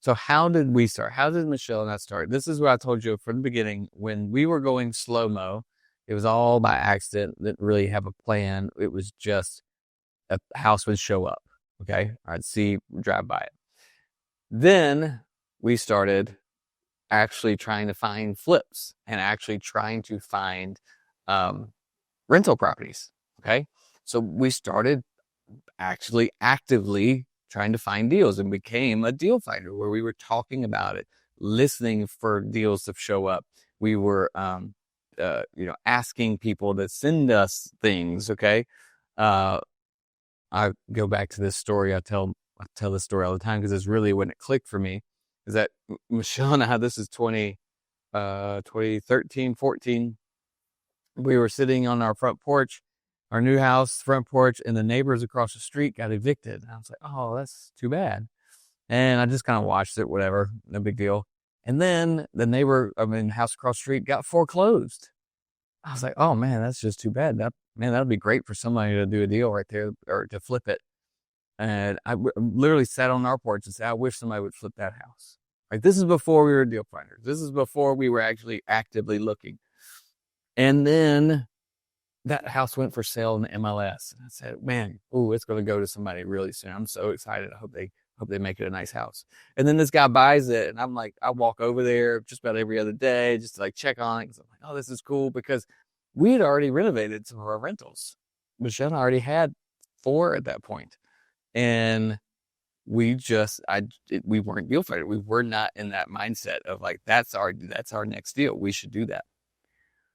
So how did we start? How did Michelle and I start? This is what I told you from the beginning. When we were going slow-mo, it was all by accident. Didn't really have a plan. It was just a house would show up. Okay. I'd drive by it. Then we started actually trying to find flips and actually trying to find rental properties. Okay. So we started actually actively trying to find deals and became a deal finder where we were talking about it, listening for deals to show up. We were, asking people to send us things. Okay. I go back to this story. I tell this story all the time because it's really when it clicked for me is that Michelle and I, this is 2013, 14. We were sitting on our front porch, our new house front porch, and the neighbors across the street got evicted. And I was like, oh, that's too bad. And I just kind of watched it, whatever, no big deal. And then the house across the street got foreclosed. I was like, oh man, that's just too bad. That'd be great for somebody to do a deal right there or to flip it. And I literally sat on our porch and said, I wish somebody would flip that house. Right. This is before we were deal finders. This is before we were actually actively looking. And then that house went for sale in the MLS. And I said, man, it's going to go to somebody really soon. I'm so excited. I hope they make it a nice house. And then this guy buys it. And I'm like, I walk over there just about every other day just to like check on it. Cause I'm like, oh, this is cool because we had already renovated some of our rentals. Michelle and I already had 4 at that point. And we weren't deal finder. We were not in that mindset of like, that's our next deal. We should do that.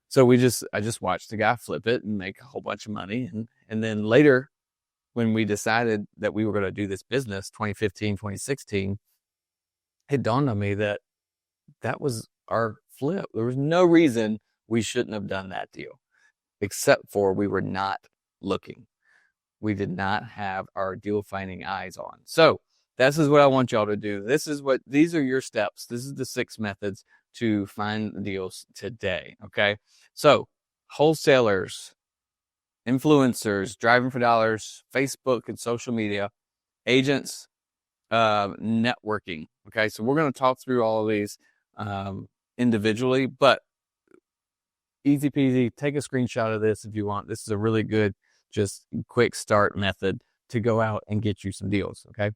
So I just watched the guy flip it and make a whole bunch of money. And then later when we decided that we were going to do this business, 2015, 2016, it dawned on me that was our flip. There was no reason we shouldn't have done that deal, except for we were not looking. We did not have our deal finding eyes on. So this is what I want y'all to do. These are your steps. This is the 6 methods to find deals today. Okay. So wholesalers, influencers, driving for dollars, Facebook and social media, agents, networking. Okay. So we're going to talk through all of these, individually, but easy peasy. Take a screenshot of this if you want. This is a really good, just quick start method to go out and get you some deals. Okay.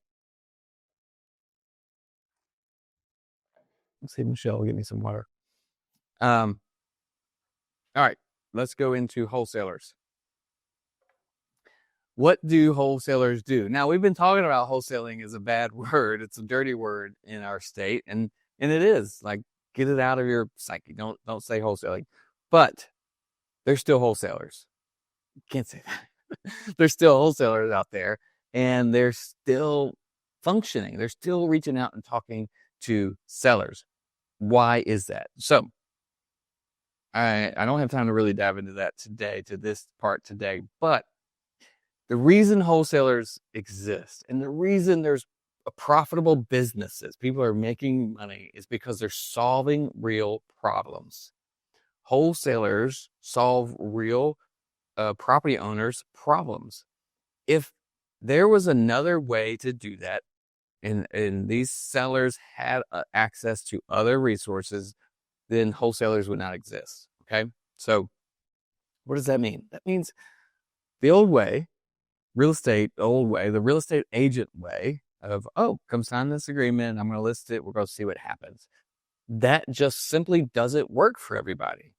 Let's see, Michelle will get me some water. All right, let's go into wholesalers. What do wholesalers do? Now, we've been talking about wholesaling as a bad word. It's a dirty word in our state, and it is. Like, get it out of your psyche. Don't say wholesaling. But there's still wholesalers. Can't say that. There's still wholesalers out there, and they're still functioning. They're still reaching out and talking to sellers. Why is that? So I don't have time to really dive into that this part today, but the reason wholesalers exist and the reason there's profitable businesses, people are making money, is because they're solving real problems. Wholesalers solve real property owners' problems. If there was another way to do that, and these sellers had access to other resources, then wholesalers would not exist. Okay. So what does that mean? That means the old way, the real estate agent way of, come sign this agreement. I'm going to list it. We're going to see what happens. That just simply doesn't work for everybody.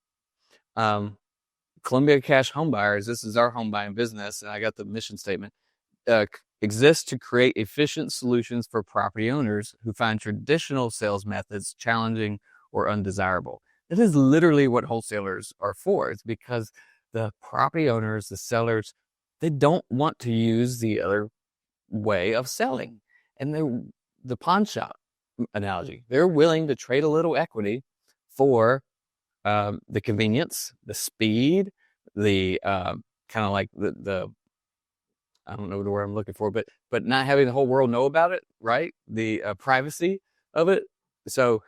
Columbia Cash Home Buyers, this is our home buying business, and I got the mission statement, exists to create efficient solutions for property owners who find traditional sales methods challenging or undesirable. It is literally what wholesalers are for. It's because the property owners, the sellers, they don't want to use the other way of selling. And the pawn shop analogy, they're willing to trade a little equity for the convenience, the speed, the kind of like the I don't know the word I'm looking for, but not having the whole world know about it, right? The privacy of it. So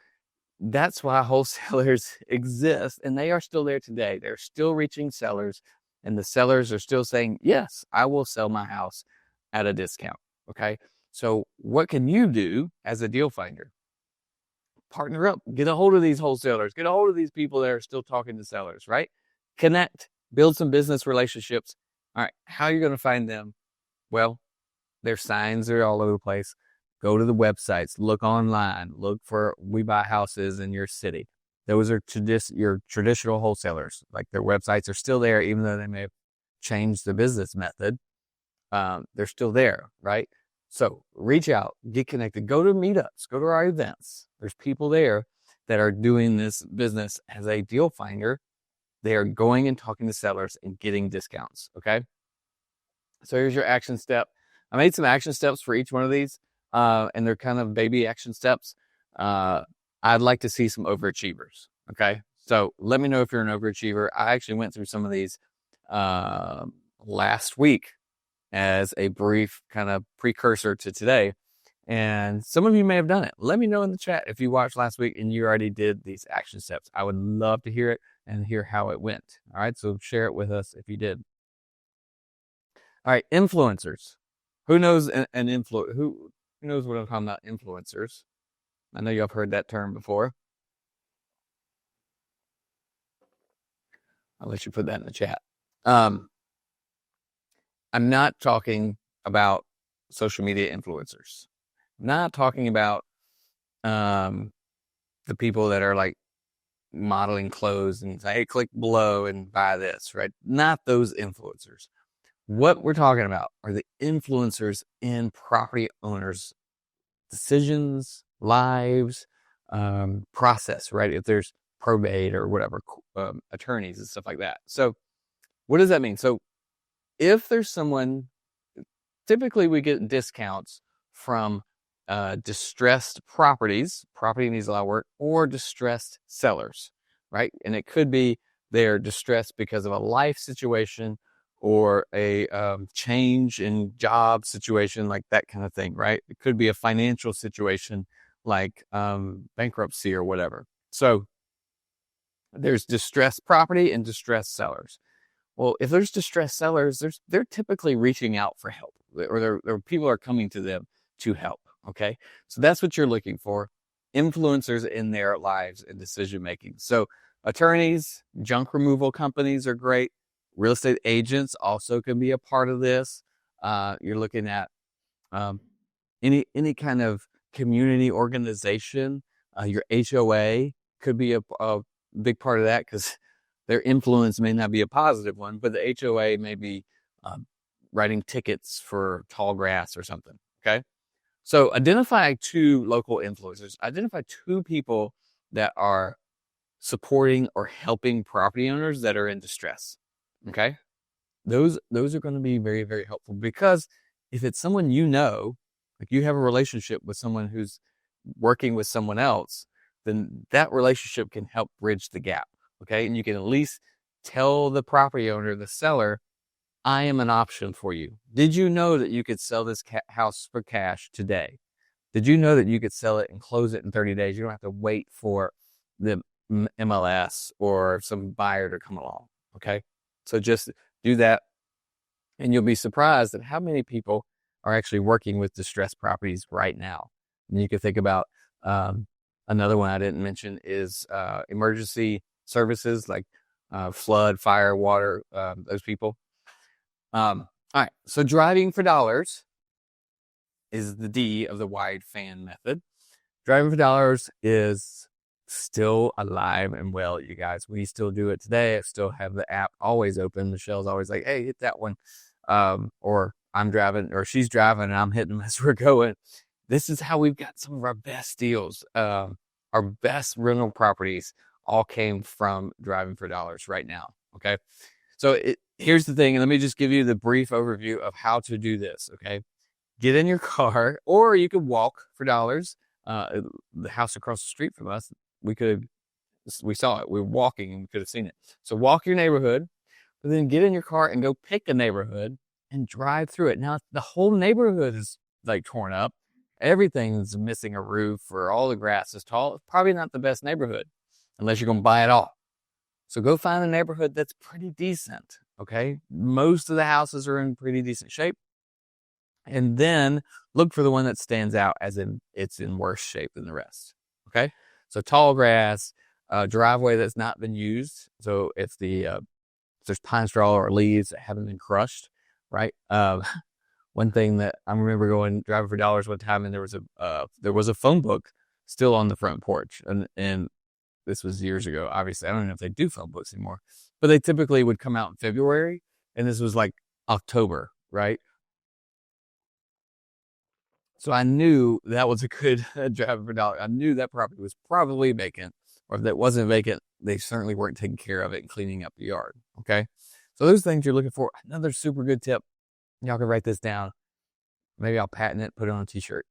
that's why wholesalers exist, and they are still there today. They're still reaching sellers, and the sellers are still saying, yes, I will sell my house at a discount. Okay. So what can you do as a deal finder? Partner up, get a hold of these wholesalers, get a hold of these people that are still talking to sellers, right? Connect, build some business relationships. All right, how are you going to find them? Well, their signs are all over the place. Go to the websites, look online, look for We Buy Houses in your city. Those are your traditional wholesalers. Like, their websites are still there, even though they may have changed the business method. They're still there, right? So reach out, get connected, go to meetups, go to our events. There's people there that are doing this business as a deal finder. They are going and talking to sellers and getting discounts. Okay. So here's your action step. I made some action steps for each one of these, and they're kind of baby action steps. I'd like to see some overachievers. Okay. So let me know if you're an overachiever. I actually went through some of these last week as a brief kind of precursor to today. And some of you may have done it. Let me know in the chat if you watched last week and you already did these action steps. I would love to hear it and hear how it went. All right. So share it with us if you did. All right. Influencers. Who knows who knows what I'm talking about? Influencers. I know y'all have heard that term before. I'll let you put that in the chat. I'm not talking about social media influencers. I'm not talking about the people that are like modeling clothes and say, hey, click below and buy this, right? Not those influencers. What we're talking about are the influencers in property owners' decisions, lives, process, right? If there's probate or whatever, attorneys and stuff like that. So what does that mean? So if there's someone, typically we get discounts from distressed properties, property needs a lot of work, or distressed sellers, right? And it could be they're distressed because of a life situation or a change in job situation, like that kind of thing, right? It could be a financial situation like bankruptcy or whatever. So there's distressed property and distressed sellers. Well, if there's distressed sellers, they're typically reaching out for help, or people are coming to them to help. Okay, so that's what you're looking for: influencers in their lives and decision making. So attorneys, junk removal companies are great. Real estate agents also can be a part of this. You're looking at any kind of community organization. Your HOA could be a big part of that, because their influence may not be a positive one, but the HOA may be writing tickets for tall grass or something. Okay. So identify 2 local influencers. Identify 2 people that are supporting or helping property owners that are in distress. Okay. Those are going to be very, very helpful, because if it's someone you know, like you have a relationship with someone who's working with someone else, then that relationship can help bridge the gap. Okay. And you can at least tell the property owner, the seller, I am an option for you. Did you know that you could sell this house for cash today? Did you know that you could sell it and close it in 30 days? You don't have to wait for the MLS or some buyer to come along. Okay. So just do that, and you'll be surprised at how many people are actually working with distressed properties right now. And you can think about another one I didn't mention is emergency services like flood, fire, water, those people. All right. So driving for dollars is the D of the wide fan method. Driving for dollars is still alive and well, you guys. We still do it today. I still have the app always open. Michelle's always like, hey, hit that one. Or I'm driving, or she's driving and I'm hitting them as we're going. This is how we've got some of our best deals. Our best rental properties all came from driving for dollars right now. Okay. So here's the thing. And let me just give you the brief overview of how to do this. Okay. Get in your car, or you could walk for dollars. The house across the street from us, we saw it. We were walking and we could have seen it. So walk your neighborhood, but then get in your car and go pick a neighborhood and drive through it. Now, the whole neighborhood is like torn up. Everything's missing a roof, or all the grass is tall. It's probably not the best neighborhood unless you're going to buy it all. So go find a neighborhood that's pretty decent. Okay. Most of the houses are in pretty decent shape. And then look for the one that stands out as in it's in worse shape than the rest. Okay. So tall grass, driveway that's not been used. So if there's pine straw or leaves that haven't been crushed, right? One thing that I remember driving for dollars one time, and there was a phone book still on the front porch, and this was years ago. Obviously, I don't know if they do phone books anymore, but they typically would come out in February, and this was like October, right? So I knew that was a good driving for dollars. I knew that property was probably vacant, or if that wasn't vacant, they certainly weren't taking care of it and cleaning up the yard. Okay, so those things you're looking for. Another super good tip. Y'all can write this down. Maybe I'll patent it, put it on a t-shirt.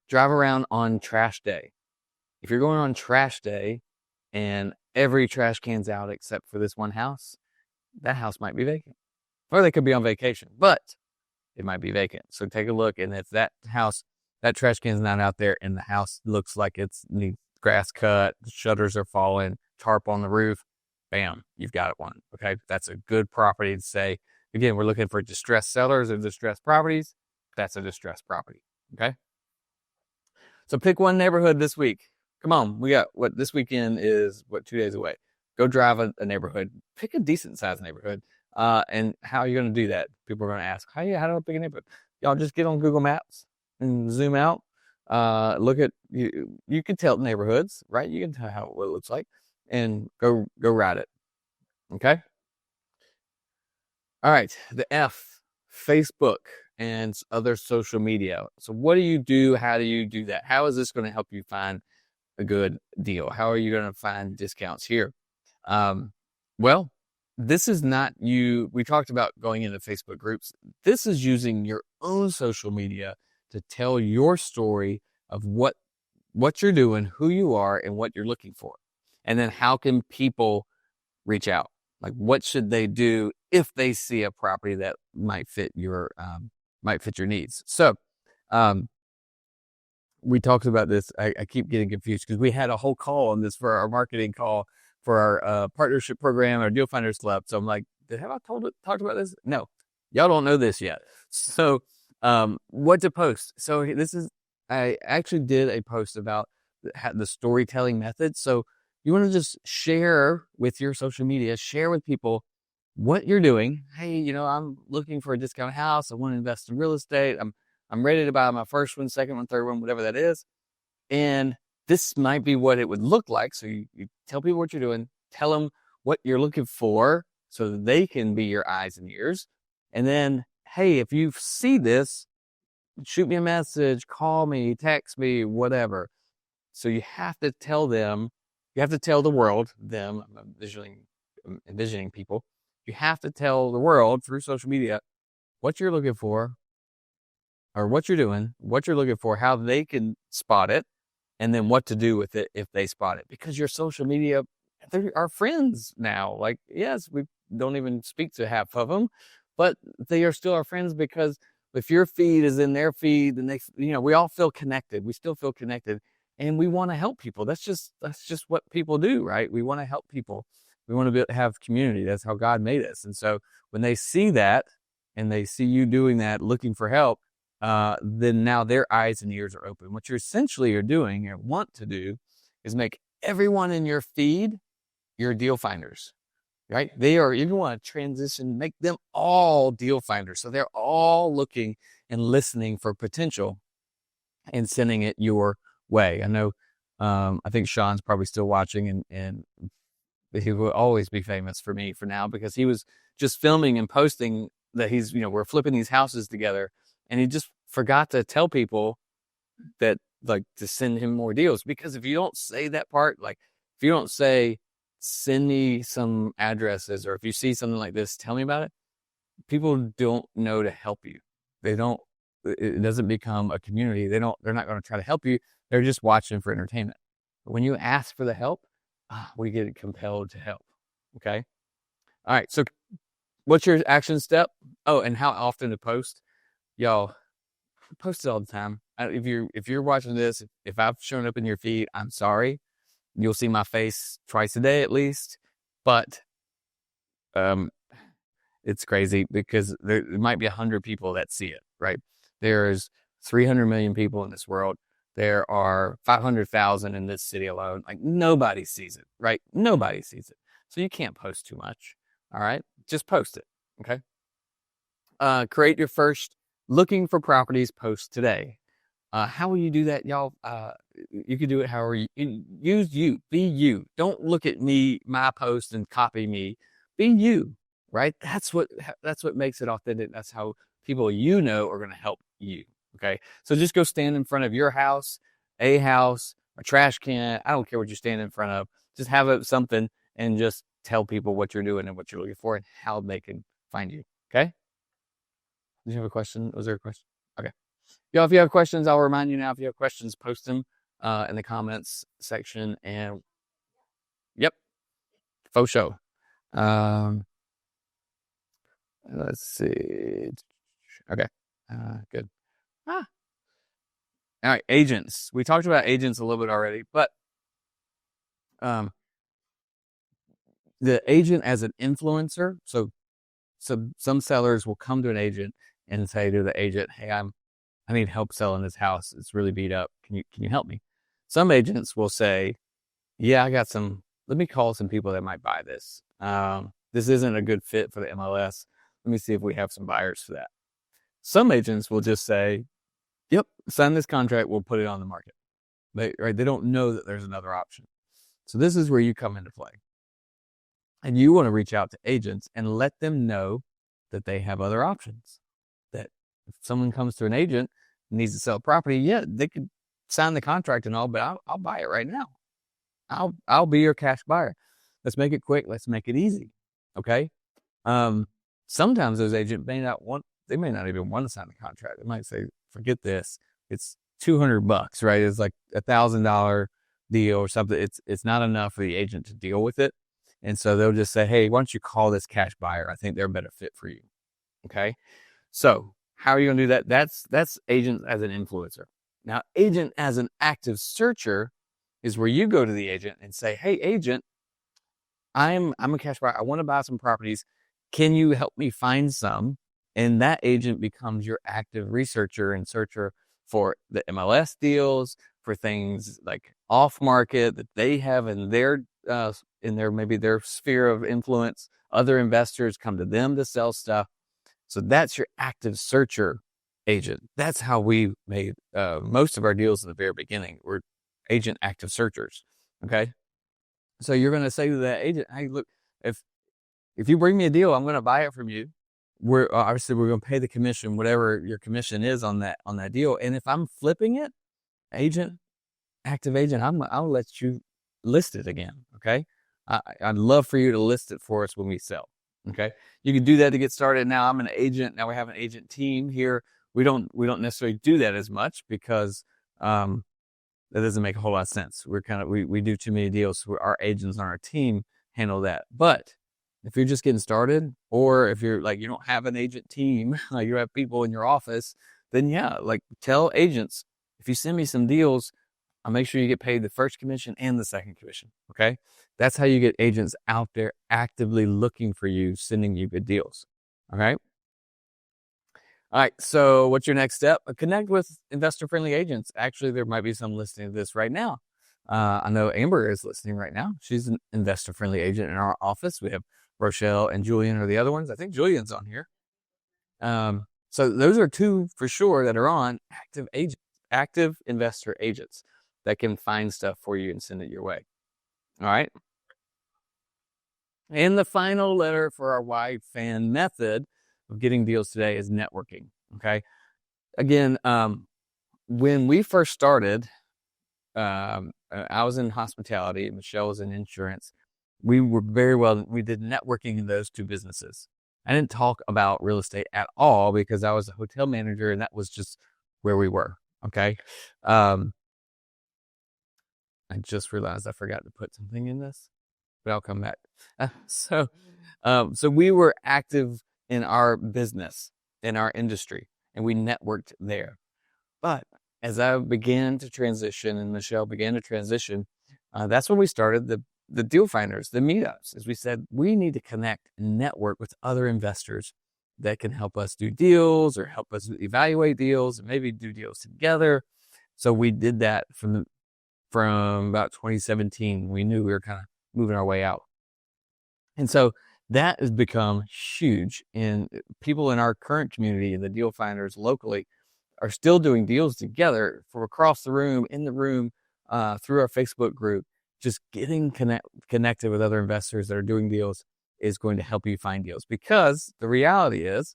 Drive around on trash day. If you're going on trash day and every trash can's out except for this one house, that house might be vacant. Or they could be on vacation, but it might be vacant. So take a look, and if that house, that trash can's not out there and the house looks like it's needs grass cut, the shutters are falling, tarp on the roof, bam, you've got one. Okay, that's a good property to say. Again, we're looking for distressed sellers or distressed properties. That's a distressed property. Okay. So pick one neighborhood this week. Come on, we got what this weekend is, 2 days away. Go drive a neighborhood. Pick a decent sized neighborhood. And how are you going to do that? People are going to ask, how do I pick a neighborhood? Y'all just get on Google Maps and zoom out. Look at you can tell neighborhoods, right? You can tell what it looks like, and go ride it. Okay. All right, the F, Facebook and other social media. So what do you do? How do you do that? How is this going to help you find a good deal? How are you going to find discounts here? Well, this is not you. We talked about going into Facebook groups. This is using your own social media to tell your story of what you're doing, who you are, and what you're looking for. And then how can people reach out? Like, what should they do if they see a property that might fit your needs? So, we talked about this. I keep getting confused because we had a whole call on this for our marketing call for our partnership program, our Deal Finders Club. So I'm like, have I talked about this? No, y'all don't know this yet. So, what to post? So I actually did a post about the storytelling method. So you want to just share with your social media, share with people what you're doing. Hey, I'm looking for a discount house. I want to invest in real estate. I'm ready to buy my first one, second one, third one, whatever that is. And this might be what it would look like. So you tell people what you're doing, tell them what you're looking for so that they can be your eyes and ears. And then, hey, if you see this, shoot me a message, call me, text me, whatever. So you have to tell them, you have to tell the world, I'm envisioning people. You have to tell the world through social media what you're looking for, or what you're doing, what you're looking for, how they can spot it, and then what to do with it if they spot it. Because your social media, they're our friends now. Like, yes, we don't even speak to half of them, but they are still our friends, because if your feed is in their feed, and we all feel connected. We still feel connected, and we want to help people. That's just what people do, right? We want to help people. We want to have community. That's how God made us. And so when they see that, and they see you doing that, looking for help, then now their eyes and ears are open. What you essentially are doing or want to do is make everyone in your feed your deal finders, right? You want to transition, make them all deal finders. So they're all looking and listening for potential and sending it your way. I know, I think Sean's probably still watching, and he will always be famous for me for now, because he was just filming and posting that we're flipping these houses together. And he just forgot to tell people that, like, to send him more deals. Because if you don't say that part, like if you don't say, send me some addresses, or if you see something like this, tell me about it, people don't know to help you. It doesn't become a community. They're not going to try to help you. They're just watching for entertainment. But when you ask for the help, we get compelled to help. Okay. All right. So what's your action step? Oh, and how often to post? Y'all, post it all the time. If you're watching this, if I've shown up in your feed, I'm sorry. You'll see my face twice a day at least. But it's crazy, because there might be 100 people that see it, right? There's 300 million people in this world. There are 500,000 in this city alone. Like, nobody sees it, right? Nobody sees it. So you can't post too much. All right. Just post it. Okay. Create your first looking for properties post today. How will you do that, y'all? You can do it however use you. Be you. Don't look at me, my post, and copy me. Be you, right? That's what makes it authentic. That's how people are going to help you. Okay, so just go stand in front of your house, a trash can. I don't care what you stand in front of. Just have something and just tell people what you're doing and what you're looking for and how they can find you. Okay. Did you have a question? Was there a question? Okay. Y'all, if you have questions, I'll remind you now. If you have questions, post them in the comments section. And yep, faux show. Let's see. Okay, good. All right, agents. We talked about agents a little bit already, but the agent as an influencer. So some sellers will come to an agent and say to the agent, "Hey, I need help selling this house. It's really beat up. Can you help me?" Some agents will say, "Yeah, I got some. Let me call some people that might buy this. This isn't a good fit for the MLS. Let me see if we have some buyers for that." Some agents will just say, "Yep, sign this contract. We'll put it on the market." They don't know that there's another option. So this is where you come into play. And you want to reach out to agents and let them know that they have other options. That if someone comes to an agent and needs to sell property, yeah, they could sign the contract and all, but I'll buy it right now. I'll be your cash buyer. Let's make it quick. Let's make it easy. Okay. Sometimes those agents may not even want to sign the contract. They might say, "Forget this. It's $200, right? It's like $1,000 deal or something. It's not enough for the agent to deal with it." And so they'll just say, "Hey, why don't you call this cash buyer? I think they're a better fit for you." Okay. So how are you going to do that? That's agent as an influencer. Now, agent as an active searcher is where you go to the agent and say, "Hey, agent, I'm a cash buyer. I want to buy some properties. Can you help me find some?" And that agent becomes your active researcher and searcher for the MLS deals, for things like off market that they have in their maybe their sphere of influence. Other investors come to them to sell stuff. So that's your active searcher agent. That's how we made most of our deals in the very beginning. We're agent active searchers. Okay. So you're going to say to that agent, "Hey, look, if you bring me a deal, I'm going to buy it from you. We're going to pay the commission, whatever your commission is on that deal. And if I'm flipping it, active agent, I'll let you list it again. Okay. I'd love for you to list it for us when we sell." Okay. You can do that to get started. Now I'm an agent. Now we have an agent team here. We don't necessarily do that as much because, that doesn't make a whole lot of sense. We do too many deals. So our agents on our team handle that. But if you're just getting started, or if you're like, you don't have an agent team, you have people in your office, then yeah, like tell agents, if you send me some deals, I'll make sure you get paid the first commission and the second commission. Okay. That's how you get agents out there actively looking for you, sending you good deals. All right. All right. So what's your next step? Connect with investor-friendly agents. Actually, there might be some listening to this right now. I know Amber is listening right now. She's an investor-friendly agent in our office. We have Rochelle and Julian are the other ones. I think Julian's on here. So those are two for sure that are on active investor agents that can find stuff for you and send it your way. All right. And the final letter for our why fan method of getting deals today is networking. Okay. Again, when we first started, I was in hospitality, Michelle was in insurance. We did networking in those two businesses. I didn't talk about real estate at all because I was a hotel manager and that was just where we were. Okay. I just realized I forgot to put something in this, but I'll come back. So we were active in our business, in our industry, and we networked there. But as I began to transition and Michelle began to transition, that's when we started the deal finders, the meetups. As we said, we need to connect and network with other investors that can help us do deals or help us evaluate deals and maybe do deals together. So we did that from about 2017. We knew we were kind of moving our way out. And so that has become huge. And people in our current community and the deal finders locally are still doing deals together from across the room, in the room, through our Facebook group. Just getting connected with other investors that are doing deals is going to help you find deals, because the reality is,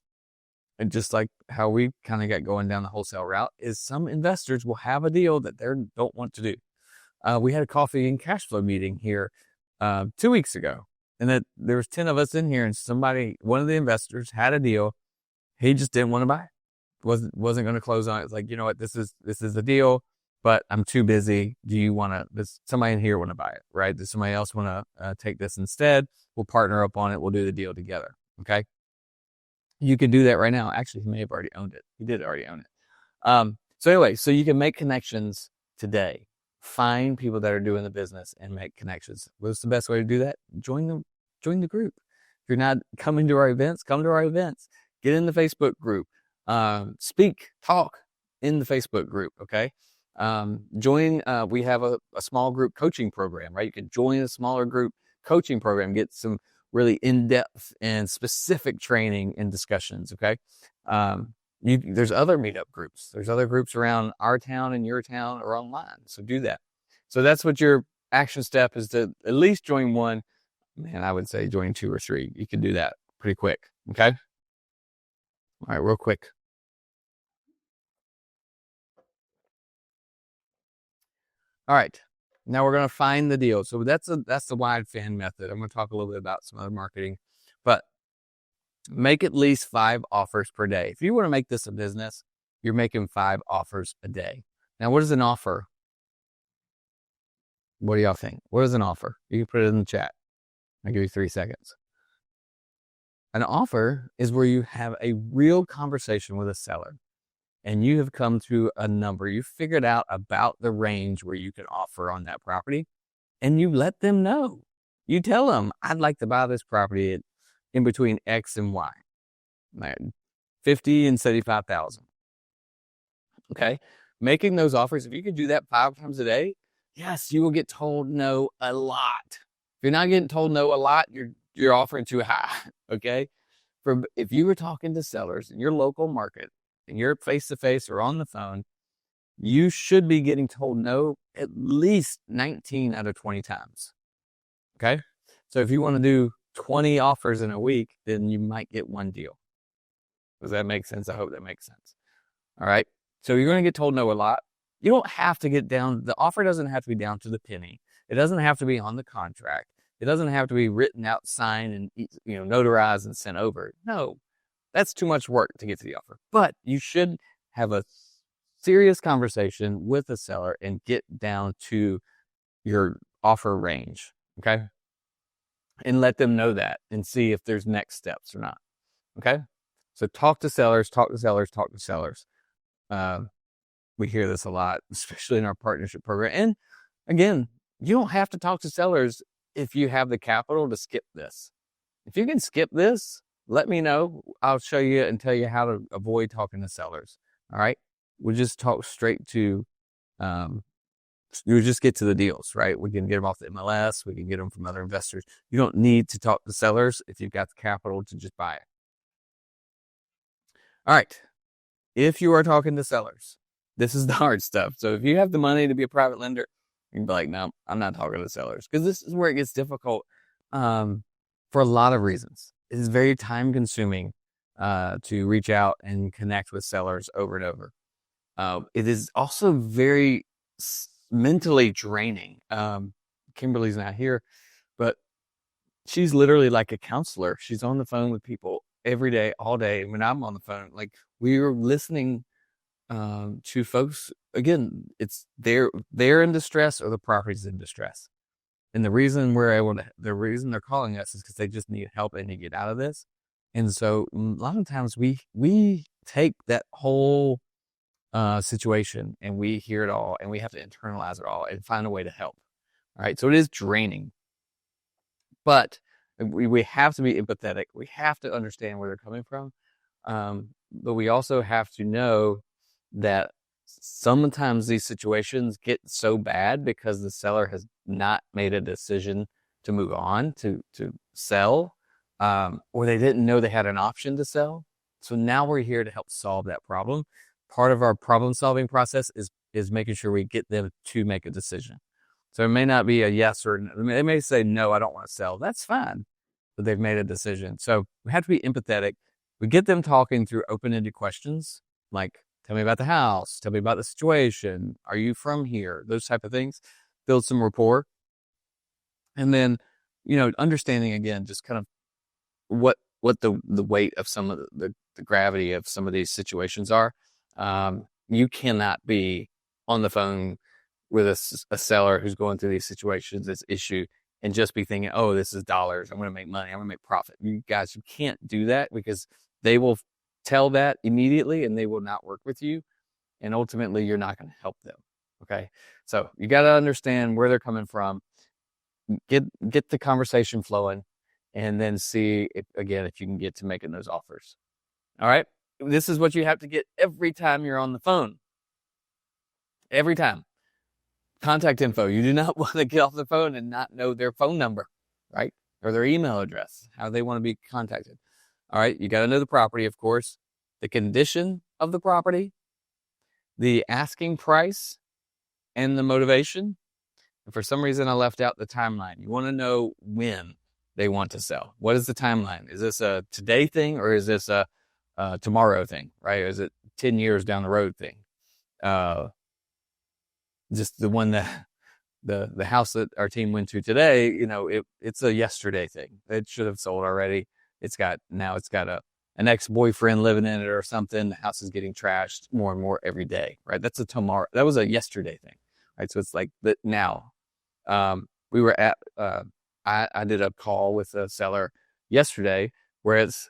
and just like how we kind of got going down the wholesale route, is some investors will have a deal that they don't want to do. We had a coffee and cash flow meeting here 2 weeks ago, and that there was 10 of us in here, and one of the investors had a deal. He just didn't want to buy it. Wasn't going to close on it. It's like, you know what, this is the deal, but I'm too busy. Do you want to, does somebody in here want to buy it, right? Does somebody else want to take this instead? We'll partner up on it. We'll do the deal together. Okay. You can do that right now. Actually, he may have already owned it. He did already own it. So anyway, so you can make connections today. Find people that are doing the business and make connections. What's the best way to do that? Join the group. If you're not coming to our events, come to our events. Get in the Facebook group. Talk in the Facebook group. Okay. We have a small group coaching program, right? You can join a smaller group coaching program, get some really in-depth and specific training and discussions. Okay. There's other meetup groups. There's other groups around our town and your town or online. So do that. So that's what your action step is, to at least join one. Man, I would say join 2 or 3. You can do that pretty quick. Okay. All right, real quick. All right. Now we're going to find the deal. So that's the wide fan method. I'm going to talk a little bit about some other marketing, but make at least 5 offers per day. If you want to make this a business, you're making 5 offers a day. Now, what is an offer? What do y'all think? What is an offer? You can put it in the chat. I'll give you 3 seconds. An offer is where you have a real conversation with a seller and you have come to a number. You figured out about the range where you can offer on that property, and you let them know. You tell them, I'd like to buy this property in between X and Y, like 50 and 75,000. Okay. Making those offers, if you could do that 5 times a day, yes, you will get told no a lot. If you're not getting told no a lot, you're offering too high. Okay. If you were talking to sellers in your local market and you're face-to-face or on the phone, you should be getting told no at least 19 out of 20 times. Okay. So if you want to do 20 offers in a week, then you might get 1 deal. Does that make sense? I hope that makes sense. All right. So you're going to get told no a lot. You don't have to get down. The offer doesn't have to be down to the penny. It doesn't have to be on the contract. It doesn't have to be written out, signed, and notarized and sent over. No, that's too much work to get to the offer. But you should have a serious conversation with the seller and get down to your offer range. Okay. And let them know that and see if there's next steps or not. Okay. So talk to sellers. We hear this a lot, especially in our partnership program. And again, you don't have to talk to sellers if you have the capital to skip this. If you can skip this, let me know. I'll show you and tell you how to avoid talking to sellers. All right. We'll just talk straight to, you just get to the deals, right? We can get them off the MLS. We can get them from other investors. You don't need to talk to sellers if you've got the capital to just buy it. All right. If you are talking to sellers, this is the hard stuff. So if you have the money to be a private lender, you can be like, no, I'm not talking to sellers, because this is where it gets difficult for a lot of reasons. It is very time consuming to reach out and connect with sellers over and over. It is also very mentally draining. Kimberly's not here, but she's literally like a counselor. She's on the phone with people every day, all day. And when I'm on the phone, like, we were listening to folks. Again, it's they're in distress or the property's in distress. And the reason the reason they're calling us is because they just need help and to get out of this. And so a lot of times we take that whole situation and we hear it all and we have to internalize it all and find a way to help. All right. So it is draining, but we have to be empathetic. We have to understand where they're coming from. But we also have to know that sometimes these situations get so bad because the seller has not made a decision to move on to sell, or they didn't know they had an option to sell. So now we're here to help solve that problem. Part of our problem solving process is making sure we get them to make a decision. So it may not be a yes or no. They may say, no, I don't want to sell. That's fine, but they've made a decision. So we have to be empathetic. We get them talking through open-ended questions like, tell me about the house, tell me about the situation. Are you from here? Those type of things. Build some rapport. And then, understanding again, just kind of what the weight of some of the gravity of some of these situations are. You cannot be on the phone with a seller who's going through these situations, this issue, and just be thinking, oh, this is dollars. I'm going to make money. I'm going to make profit. You guys, you can't do that because they will tell that immediately and they will not work with you. And ultimately, you're not going to help them. Okay. So you got to understand where they're coming from, get the conversation flowing, and then see if you can get to making those offers. All right. This is what you have to get every time you're on the phone. Every time. Contact info. You do not want to get off the phone and not know their phone number, right? Or their email address, how they want to be contacted. All right. You got to know the property, of course, the condition of the property, the asking price, and the motivation. And for some reason, I left out the timeline. You want to know when they want to sell. What is the timeline? Is this a today thing or is this a tomorrow thing, right? Or is it 10 years down the road thing? Just the one that the house that our team went to today, it's a yesterday thing. It should have sold already. It's got an ex-boyfriend living in it or something. The house is getting trashed more and more every day, right? That's a tomorrow. That was a yesterday thing, right? So it's like that now. We were at, I did a call with a seller yesterday where it's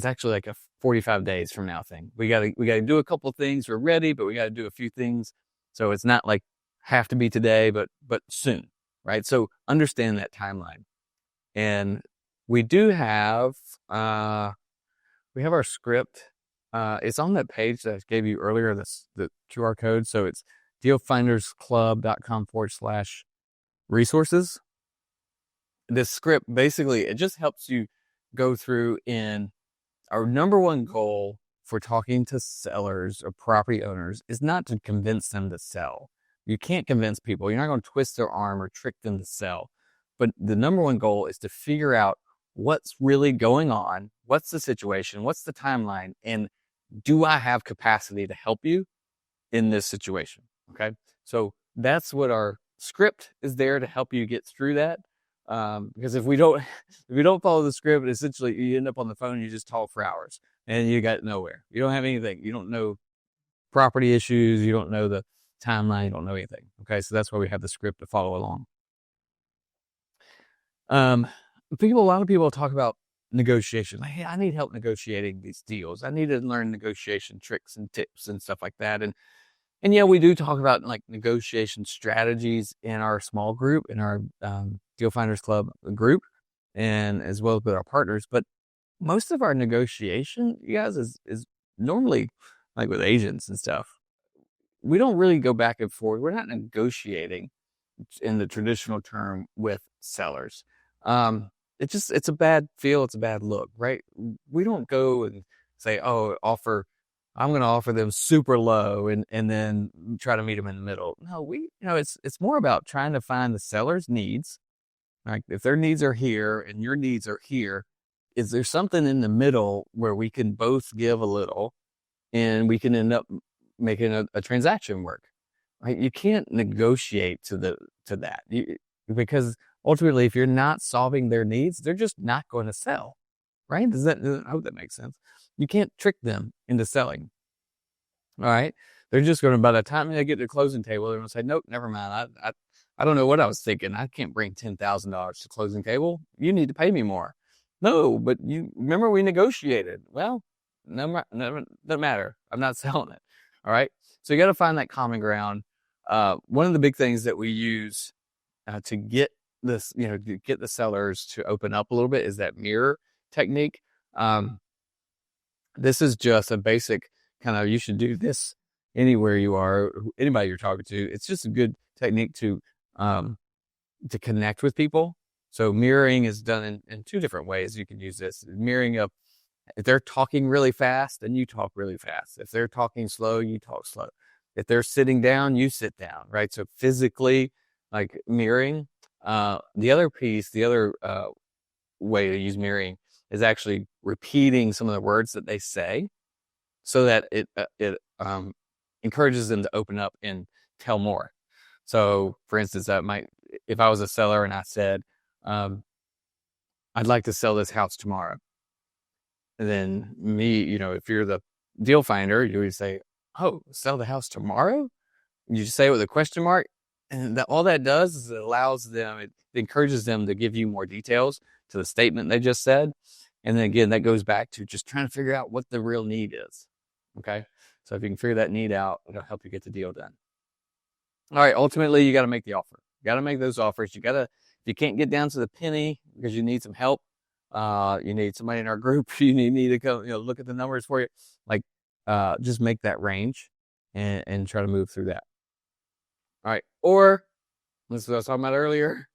actually like a 45 days from now thing. We got to do a couple of things. We're ready, but we got to do a few things. So it's not like have to be today, but soon, right? So understand that timeline. And we do have, we have our script. It's on that page that I gave you earlier, the QR code. So it's dealfindersclub.com/resources. This script, basically, it just helps you go through in our number one goal for talking to sellers or property owners is not to convince them to sell. You can't convince people. You're not going to twist their arm or trick them to sell. But the number one goal is to figure out what's really going on, what's the situation, what's the timeline, and do I have capacity to help you in this situation? Okay. So that's what our script is there to help you get through that. Because if we don't follow the script, essentially you end up on the phone and you just talk for hours and you got nowhere. You don't have anything. You don't know property issues. You don't know the timeline. You don't know anything. Okay. So that's why we have the script to follow along. A lot of people talk about negotiation. Like, hey, I need help negotiating these deals. I need to learn negotiation tricks and tips and stuff like that. And yeah, we do talk about like negotiation strategies in our small group, in our Deal Finders Club group, and as well as with our partners. But most of our negotiation, you guys, is normally like with agents and stuff. We don't really go back and forth. We're not negotiating in the traditional term with sellers. It's a bad feel. It's a bad look, right? We don't go and say, oh, I'm going to offer them super low and then try to meet them in the middle. No, it's more about trying to find the seller's needs. Right? If their needs are here and your needs are here, is there something in the middle where we can both give a little and we can end up making a transaction work? Right? You can't negotiate to that because ultimately, if you're not solving their needs, they're just not going to sell. Right? I hope that makes sense. You can't trick them into selling. All right. They're just going to, by the time they get to the closing table, they're going to say, nope, never mind. I don't know what I was thinking. I can't bring $10,000 to closing table. You need to pay me more. No, but you remember we negotiated. Well, no, doesn't matter. I'm not selling it. All right. So you got to find that common ground. One of the big things that we use to get this, to get the sellers to open up a little bit is that mirror technique. This is just a basic kind of, you should do this anywhere you are, anybody you're talking to. It's just a good technique to connect with people. So mirroring is done in two different ways. You can use this. Mirroring up, if they're talking really fast, then you talk really fast. If they're talking slow, you talk slow. If they're sitting down, you sit down, right? So physically, like mirroring. The other piece, the other way to use mirroring is actually repeating some of the words that they say, so that it encourages them to open up and tell more. So, for instance, if I was a seller and I said, I'd like to sell this house tomorrow. And then if you're the deal finder, you would say, oh, sell the house tomorrow? You just say it with a question mark. And all that does is it encourages them to give you more details to the statement they just said. And then again, that goes back to just trying to figure out what the real need is. Okay. So if you can figure that need out, it'll help you get the deal done. All right. Ultimately, you got to make the offer. You got to make those offers. If you can't get down to the penny because you need some help, you need somebody in our group, you need to come, look at the numbers for you. Just make that range and try to move through that. All right. Or, this is what I was talking about earlier.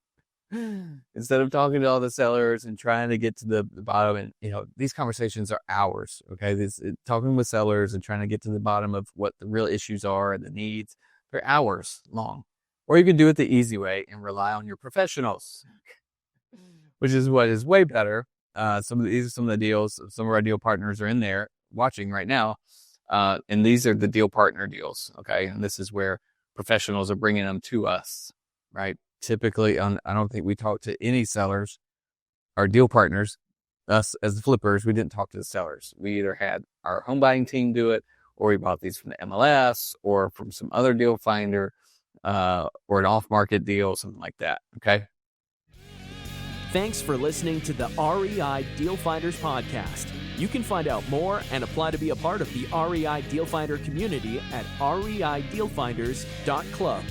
Instead of talking to all the sellers and trying to get to the bottom, and these conversations are hours. Okay, talking with sellers and trying to get to the bottom of what the real issues are and the needs, they're hours long. Or you can do it the easy way and rely on your professionals, which is what is way better. Some of the deals, some of our deal partners are in there watching right now, and these are the deal partner deals. Okay, and this is where professionals are bringing them to us, right? Typically, I don't think we talk to any sellers, our deal partners, us as the flippers. We didn't talk to the sellers. We either had our home buying team do it, or we bought these from the MLS or from some other deal finder, or an off-market deal, something like that. Okay. Thanks for listening to the REI Deal Finders podcast. You can find out more and apply to be a part of the REI Deal Finder community at reidealfinders.club.